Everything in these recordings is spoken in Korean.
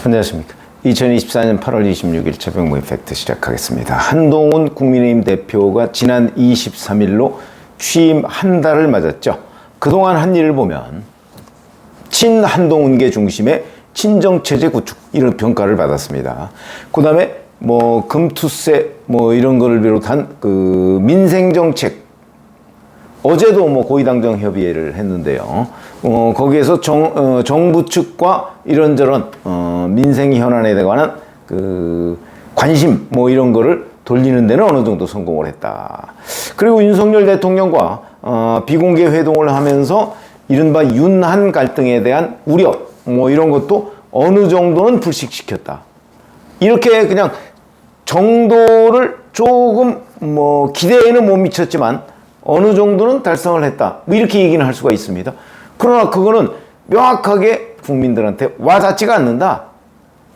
안녕하십니까. 2024년 8월 26일 새벽 모임 팩트 시작하겠습니다. 한동훈 국민의힘 대표가 지난 23일로 취임 한 달을 맞았죠. 그동안 한 일을 보면 친한동훈계 중심의 친정체제 구축, 이런 평가를 받았습니다. 그 다음에 금투세 이런 거를 비롯한 그 민생정책, 어제도 고위당정 협의회를 했는데요. 거기에서 정부 측과 이런저런 민생 현안에 관한 그 관심 이런 거를 돌리는 데는 어느 정도 성공을 했다. 그리고 윤석열 대통령과 비공개 회동을 하면서 이른바 윤한 갈등에 대한 우려 이런 것도 어느 정도는 불식시켰다. 이렇게 그냥 정도를 조금 기대에는 못 미쳤지만 어느 정도는 달성을 했다. 이렇게 얘기는 할 수가 있습니다. 그러나 그거는 명확하게 국민들한테 와닿지가 않는다.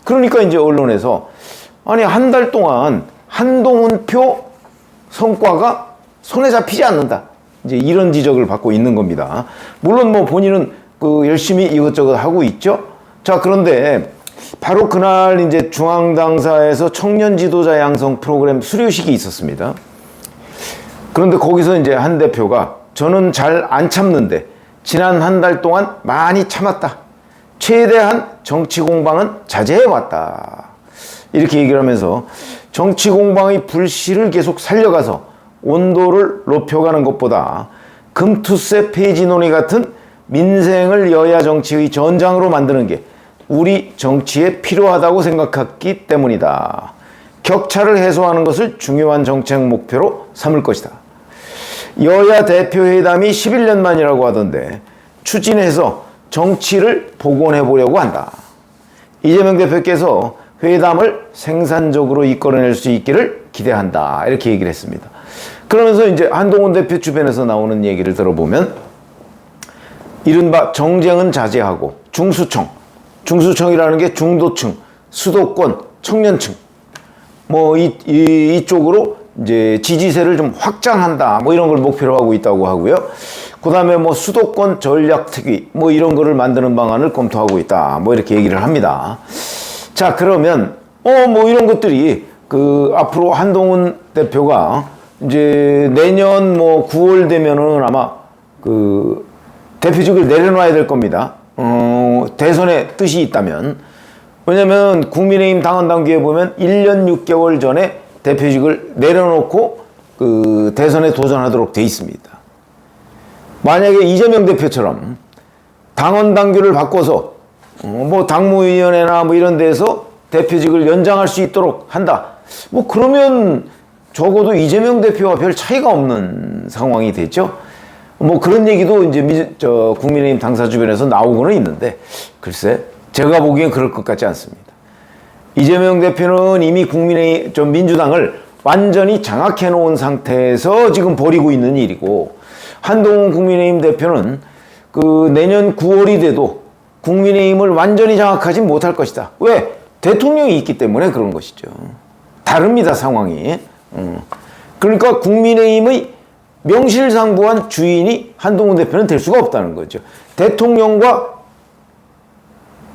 그러니까 이제 언론에서 아니 한 달 동안 한동훈표 성과가 손에 잡히지 않는다. 이제 이런 지적을 받고 있는 겁니다. 물론 본인은 열심히 이것저것 하고 있죠. 자, 그런데 바로 그날 이제 중앙당사에서 청년 지도자 양성 프로그램 수료식이 있었습니다. 그런데 거기서 이제 한 대표가 저는 잘 안 참는데 지난 한 달 동안 많이 참았다. 최대한 정치 공방은 자제해왔다. 이렇게 얘기를 하면서 정치 공방의 불씨를 계속 살려가서 온도를 높여가는 것보다 금투세 폐지 논의 같은 민생을 여야 정치의 전장으로 만드는 게 우리 정치에 필요하다고 생각했기 때문이다. 격차를 해소하는 것을 중요한 정책 목표로 삼을 것이다. 여야 대표회담이 11년 만이라고 하던데 추진해서 정치를 복원해 보려고 한다. 이재명 대표께서 회담을 생산적으로 이끌어낼 수 있기를 기대한다. 이렇게 얘기를 했습니다. 그러면서 이제 한동훈 대표 주변에서 나오는 얘기를 들어보면 이른바 정쟁은 자제하고 중수청이라는 게 중도층, 수도권, 청년층 이쪽으로 이제 지지세를 좀 확장한다. 이런 걸 목표로 하고 있다고 하고요. 그 다음에 수도권 전략특위 이런 거를 만드는 방안을 검토하고 있다. 이렇게 얘기를 합니다. 자, 그러면 이런 것들이 앞으로 한동훈 대표가 이제 내년 9월 되면은 아마 대표직을 내려놔야 될 겁니다. 대선에 뜻이 있다면. 왜냐면 국민의힘 당원 당규에 보면 1년 6개월 전에 대표직을 내려놓고 대선에 도전하도록 돼 있습니다. 만약에 이재명 대표처럼 당원 당규를 바꿔서 당무위원회나 이런 데서 대표직을 연장할 수 있도록 한다. 그러면 적어도 이재명 대표와 별 차이가 없는 상황이 됐죠. 그런 얘기도 이제 국민의힘 당사 주변에서 나오고는 있는데 글쎄 제가 보기엔 그럴 것 같지 않습니다. 이재명 대표는 이미 민주당을 완전히 장악해 놓은 상태에서 지금 벌이고 있는 일이고 한동훈 국민의힘 대표는 내년 9월이 돼도 국민의힘을 완전히 장악하지 못할 것이다. 왜? 대통령이 있기 때문에 그런 것이죠. 다릅니다, 상황이. 그러니까 국민의힘의 명실상부한 주인이 한동훈 대표는 될 수가 없다는 거죠. 대통령과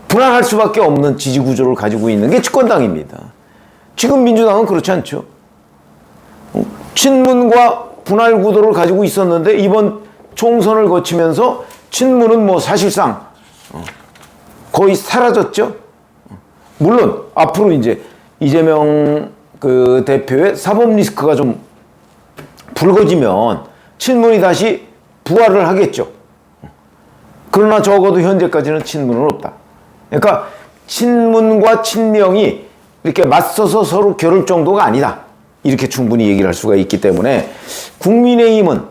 분할할 수밖에 없는 지지 구조를 가지고 있는 게 집권당입니다. 지금 민주당은 그렇지 않죠. 친문과 분할 구도를 가지고 있었는데 이번 총선을 거치면서 친문은 사실상 거의 사라졌죠. 물론 앞으로 이제 이재명 대표의 사법 리스크가 좀 불거지면 친문이 다시 부활을 하겠죠. 그러나 적어도 현재까지는 친문은 없다. 그러니까 친문과 친명이 이렇게 맞서서 서로 겨룰 정도가 아니다. 이렇게 충분히 얘기를 할 수가 있기 때문에 국민의힘은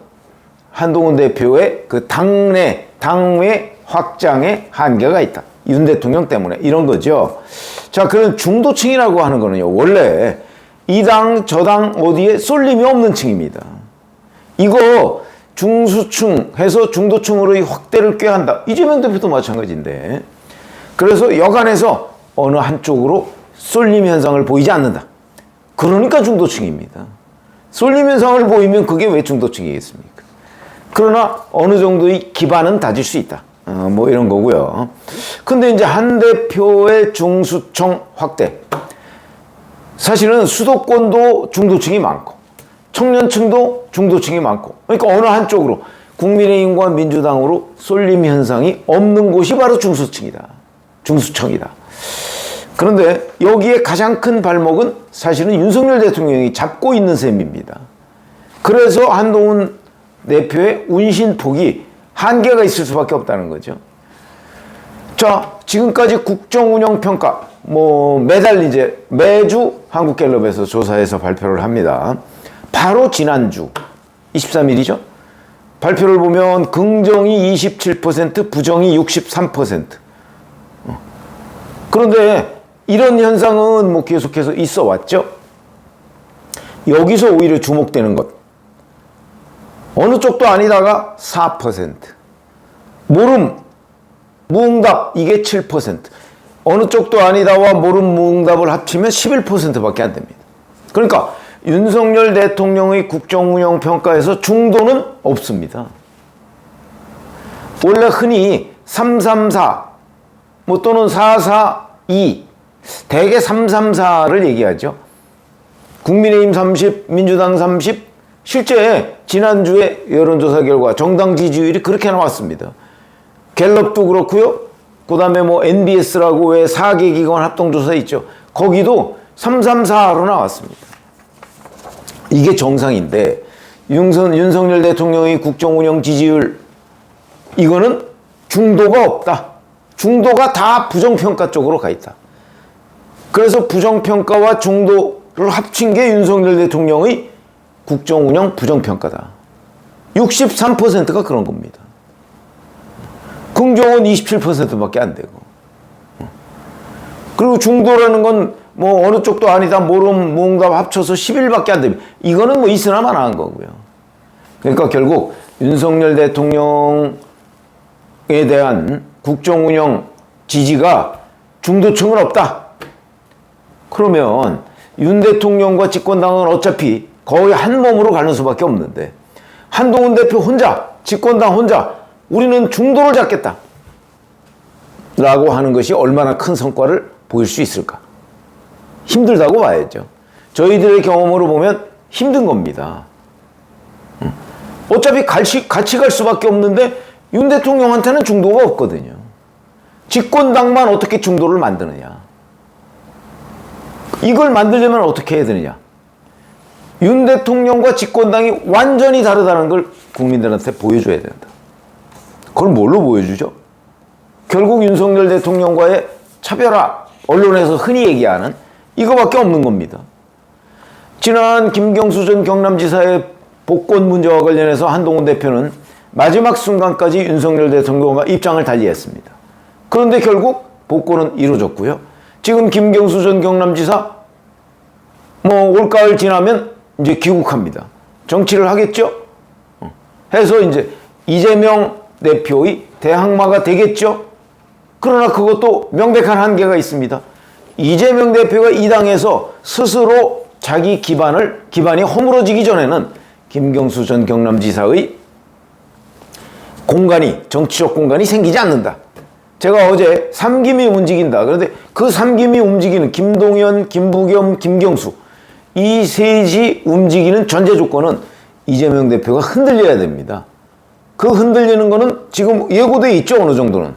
한동훈 대표의 당내 확장에 한계가 있다. 윤 대통령 때문에 이런 거죠. 자, 그런 중도층이라고 하는 거는요, 원래 이 당, 저 당 어디에 쏠림이 없는 층입니다. 이거 중수층 해서 중도층으로의 확대를 꾀한다. 이재명 대표도 마찬가지인데. 그래서 여간해서 어느 한쪽으로 쏠림 현상을 보이지 않는다. 그러니까 중도층입니다. 쏠림 현상을 보이면 그게 왜 중도층이겠습니까? 그러나 어느 정도의 기반은 다질 수 있다. 뭐 이런 거고요. 근데 이제 한 대표의 중수청 확대. 사실은 수도권도 중도층이 많고, 청년층도 중도층이 많고, 그러니까 어느 한쪽으로 국민의힘과 민주당으로 쏠림 현상이 없는 곳이 바로 중수층이다. 중수청이다. 그런데 여기에 가장 큰 발목은 사실은 윤석열 대통령이 잡고 있는 셈입니다. 그래서 한동훈 대표의 운신폭이 한계가 있을 수밖에 없다는 거죠. 자, 지금까지 국정운영평가, 매달 이제 매주 한국갤럽에서 조사해서 발표를 합니다. 바로 지난주 23일이죠. 발표를 보면 긍정이 27%, 부정이 63%. 그런데 이런 현상은 계속해서 있어 왔죠. 여기서 오히려 주목되는 것. 어느 쪽도 아니다가 4%. 모름, 무응답, 이게 7%. 어느 쪽도 아니다와 모름, 무응답을 합치면 11%밖에 안 됩니다. 그러니까 윤석열 대통령의 국정운영 평가에서 중도는 없습니다. 원래 흔히 334, 또는 442, 대개 334를 얘기하죠. 국민의힘 30, 민주당 30, 실제 지난주에 여론조사 결과 정당 지지율이 그렇게 나왔습니다. 갤럽도 그렇고요. 그 다음에 NBS라고 왜 4개 기관 합동조사 있죠. 거기도 334로 나왔습니다. 이게 정상인데 윤석열 대통령의 국정운영 지지율 이거는 중도가 없다. 중도가 다 부정평가 쪽으로 가 있다. 그래서 부정평가와 중도를 합친 게 윤석열 대통령의 국정운영 부정평가다. 63%가 그런 겁니다. 긍정은 27%밖에 안 되고. 그리고 중도라는 건 어느 쪽도 아니다, 모름, 무응답 합쳐서 11밖에 안 됩니다. 이거는 있으나 마나한 거고요. 그러니까 결국 윤석열 대통령에 대한 국정운영 지지가 중도층은 없다. 그러면 윤 대통령과 집권당은 어차피 거의 한 몸으로 가는 수밖에 없는데 한동훈 대표 혼자, 집권당 혼자 우리는 중도를 잡겠다 라고 하는 것이 얼마나 큰 성과를 보일 수 있을까? 힘들다고 봐야죠. 저희들의 경험으로 보면 힘든 겁니다. 어차피 같이 갈 수밖에 없는데 윤 대통령한테는 중도가 없거든요. 집권당만 어떻게 중도를 만드느냐. 이걸 만들려면 어떻게 해야 되느냐. 윤 대통령과 집권당이 완전히 다르다는 걸 국민들한테 보여줘야 된다. 그걸 뭘로 보여주죠? 결국 윤석열 대통령과의 차별화, 언론에서 흔히 얘기하는 이거밖에 없는 겁니다. 지난 김경수 전 경남지사의 복권 문제와 관련해서 한동훈 대표는 마지막 순간까지 윤석열 대통령과 입장을 달리했습니다. 그런데 결국 복권은 이루어졌고요. 지금 김경수 전 경남지사 올가을 지나면 이제 귀국합니다. 정치를 하겠죠? 해서 이제 이재명 대표의 대항마가 되겠죠? 그러나 그것도 명백한 한계가 있습니다. 이재명 대표가 이 당에서 스스로 자기 기반이 허물어지기 전에는 김경수 전 경남지사의 정치적 공간이 생기지 않는다. 제가 어제 삼김이 움직인다. 그런데 그 삼김이 움직이는 김동연, 김부겸, 김경수 이 셋이 움직이는 전제 조건은 이재명 대표가 흔들려야 됩니다. 그 흔들리는 거는 지금 예고돼 있죠. 어느 정도는.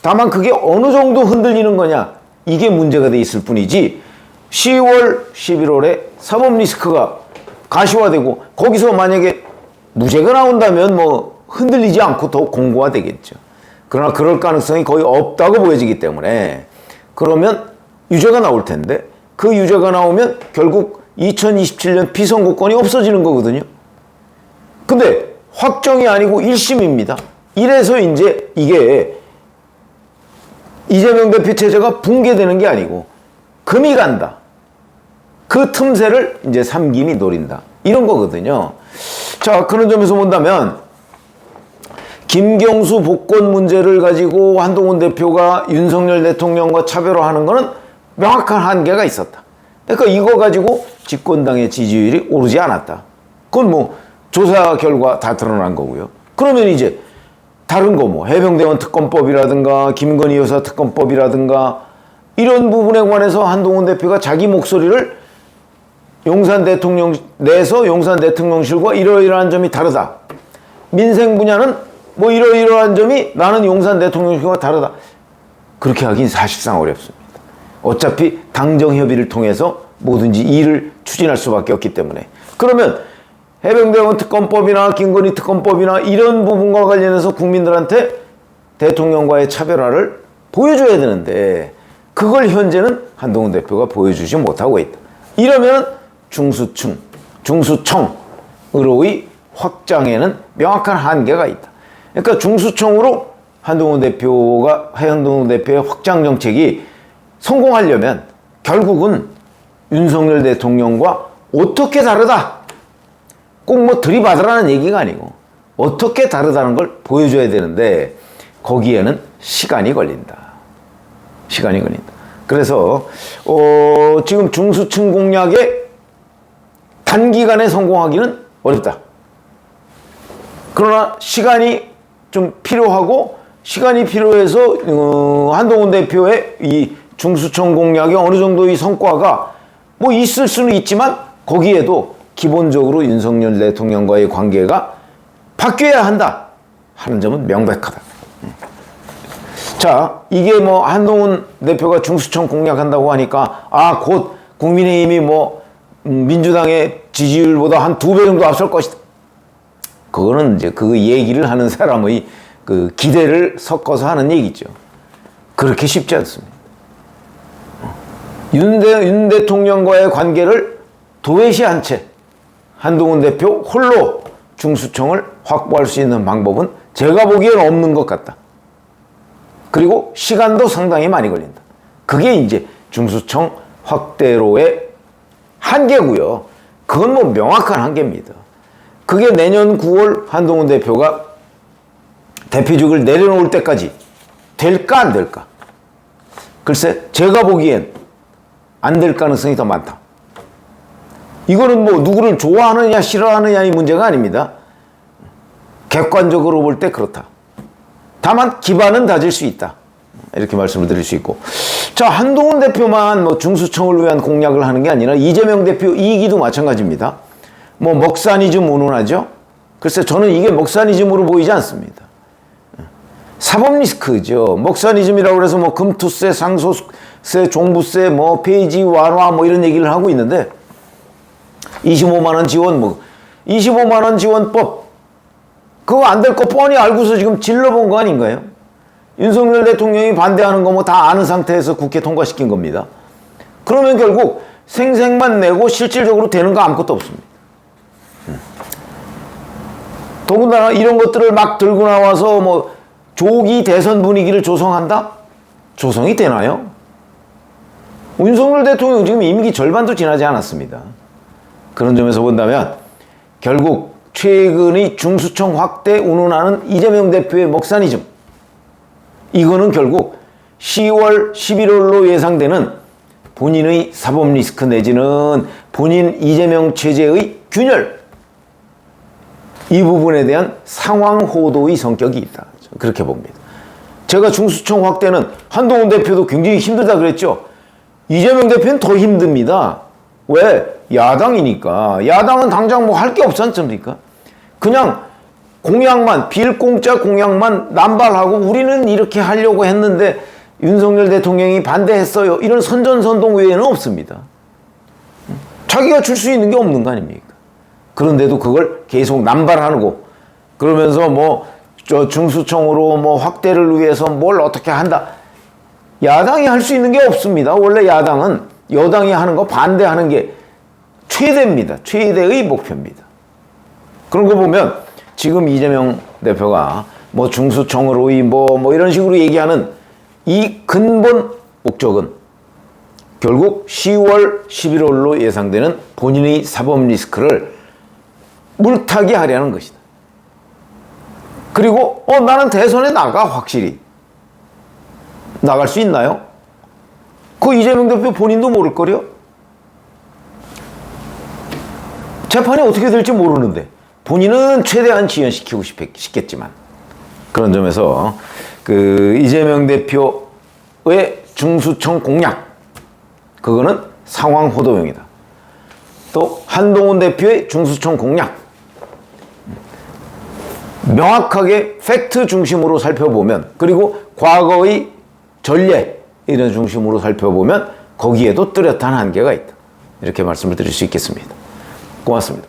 다만 그게 어느 정도 흔들리는 거냐 이게 문제가 돼 있을 뿐이지 10월, 11월에 사법 리스크가 가시화되고 거기서 만약에 무죄가 나온다면 흔들리지 않고 더 공고화되겠죠. 그러나 그럴 가능성이 거의 없다고 보여지기 때문에 그러면 유죄가 나올 텐데 그 유죄가 나오면 결국 2027년 피선거권이 없어지는 거거든요. 근데 확정이 아니고 1심입니다. 이래서 이제 이게 이재명 대표 체제가 붕괴되는 게 아니고 금이 간다. 그 틈새를 이제 삼김이 노린다. 이런 거거든요. 자, 그런 점에서 본다면 김경수 복권 문제를 가지고 한동훈 대표가 윤석열 대통령과 차별화하는 거는 명확한 한계가 있었다. 그러니까 이거 가지고 집권당의 지지율이 오르지 않았다. 그건 조사 결과 다 드러난 거고요. 그러면 이제 다른 거 뭐 해병대원 특검법이라든가 김건희 여사 특검법이라든가 이런 부분에 관해서 한동훈 대표가 자기 목소리를 용산 대통령 내에서 용산 대통령실과 이러이러한 점이 다르다. 민생 분야는 뭐 이러이러한 점이 나는 용산 대통령실과 다르다. 그렇게 하긴 사실상 어렵습니다. 어차피 당정 협의를 통해서 뭐든지 일을 추진할 수밖에 없기 때문에. 그러면 해병대원 특검법이나 김건희 특검법이나 이런 부분과 관련해서 국민들한테 대통령과의 차별화를 보여줘야 되는데 그걸 현재는 한동훈 대표가 보여주지 못하고 있다. 이러면 중수청으로의 확장에는 명확한 한계가 있다. 그러니까 중수청으로 한동훈 대표의 확장 정책이 성공하려면 결국은 윤석열 대통령과 어떻게 다르다. 꼭 뭐 들이받으라는 얘기가 아니고 어떻게 다르다는 걸 보여줘야 되는데 거기에는 시간이 걸린다. 그래서 지금 중수층 공략에 단기간에 성공하기는 어렵다. 그러나 시간이 좀 필요하고 시간이 필요해서 한동훈 대표의 이 중수청 공략에 어느 정도의 성과가 뭐 있을 수는 있지만 거기에도 기본적으로 윤석열 대통령과의 관계가 바뀌어야 한다 하는 점은 명백하다. 자, 이게 뭐 한동훈 대표가 중수청 공략한다고 하니까 곧 국민의힘이 뭐 민주당의 지지율보다 한 2배 정도 앞설 것이다. 그거는 이제 그 얘기를 하는 사람의 그 기대를 섞어서 하는 얘기죠. 그렇게 쉽지 않습니다. 윤 대통령과의 관계를 도외시한 채 한동훈 대표 홀로 중수청을 확보할 수 있는 방법은 제가 보기엔 없는 것 같다. 그리고 시간도 상당히 많이 걸린다. 그게 이제 중수청 확대로의 한계고요. 그건 뭐 명확한 한계입니다. 그게 내년 9월 한동훈 대표가 대표직을 내려놓을 때까지 될까 안 될까? 글쎄 제가 보기엔 안 될 가능성이 더 많다. 이거는 뭐 누구를 좋아하느냐 싫어하느냐의 문제가 아닙니다. 객관적으로 볼 때 그렇다. 다만 기반은 다질 수 있다. 이렇게 말씀을 드릴 수 있고. 자, 한동훈 대표만 뭐 중수청을 위한 공약을 하는 게 아니라 이재명 대표 2기도 마찬가지입니다. 뭐 먹사니즘 운운하죠. 글쎄 저는 이게 먹사니즘으로 보이지 않습니다. 사법 리스크죠. 먹사니즘이라고 해서 뭐 금투세, 상속세, 종부세, 뭐 폐지 완화 뭐 이런 얘기를 하고 있는데 25만 원 지원 25만 원 지원법 그거 안 될 거 뻔히 알고서 지금 질러본 거 아닌가요? 윤석열 대통령이 반대하는 거 뭐 다 아는 상태에서 국회 통과시킨 겁니다. 그러면 결국 생색만 내고 실질적으로 되는 거 아무것도 없습니다. 더군다나 이런 것들을 막 들고 나와서 뭐 조기 대선 분위기를 조성한다? 조성이 되나요? 윤석열 대통령 지금 임기 절반도 지나지 않았습니다. 그런 점에서 본다면 결국 최근의 중수청 확대 운운하는 이재명 대표의 먹사니즘 이거는 결국 10월, 11월로 예상되는 본인의 사법 리스크 내지는 본인 이재명 체제의 균열 이 부분에 대한 상황 호도의 성격이 있다. 그렇게 봅니다. 제가 중수청 확대는 한동훈 대표도 굉장히 힘들다 그랬죠. 이재명 대표는 더 힘듭니다. 왜? 야당이니까. 야당은 당장 뭐 할 게 없지 않습니까? 그냥 공약만, 빌공짜 공약만 남발하고 우리는 이렇게 하려고 했는데 윤석열 대통령이 반대했어요. 이런 선전선동 외에는 없습니다. 자기가 줄 수 있는 게 없는 거 아닙니까? 그런데도 그걸 계속 남발하고 그러면서 뭐 저 중수청으로 뭐 확대를 위해서 뭘 어떻게 한다. 야당이 할 수 있는 게 없습니다. 원래 야당은 여당이 하는 거 반대하는 게 최대입니다. 최대의 목표입니다. 그런 거 보면 지금 이재명 대표가 뭐 중수청으로의 뭐 이런 식으로 얘기하는 이 근본 목적은 결국 10월, 11월로 예상되는 본인의 사법 리스크를 물타기 하려는 것이다. 그리고 나는 대선에 나가 확실히. 나갈 수 있나요? 그 이재명 대표 본인도 모를 거려? 재판이 어떻게 될지 모르는데 본인은 최대한 지연시키고 싶겠지만 그런 점에서 그 이재명 대표의 중수청 공약, 그거는 상황 호도용이다. 또 한동훈 대표의 중수청 공약, 명확하게 팩트 중심으로 살펴보면, 그리고 과거의 전례 이런 중심으로 살펴보면 거기에도 뚜렷한 한계가 있다. 이렇게 말씀을 드릴 수 있겠습니다. 고맙습니다.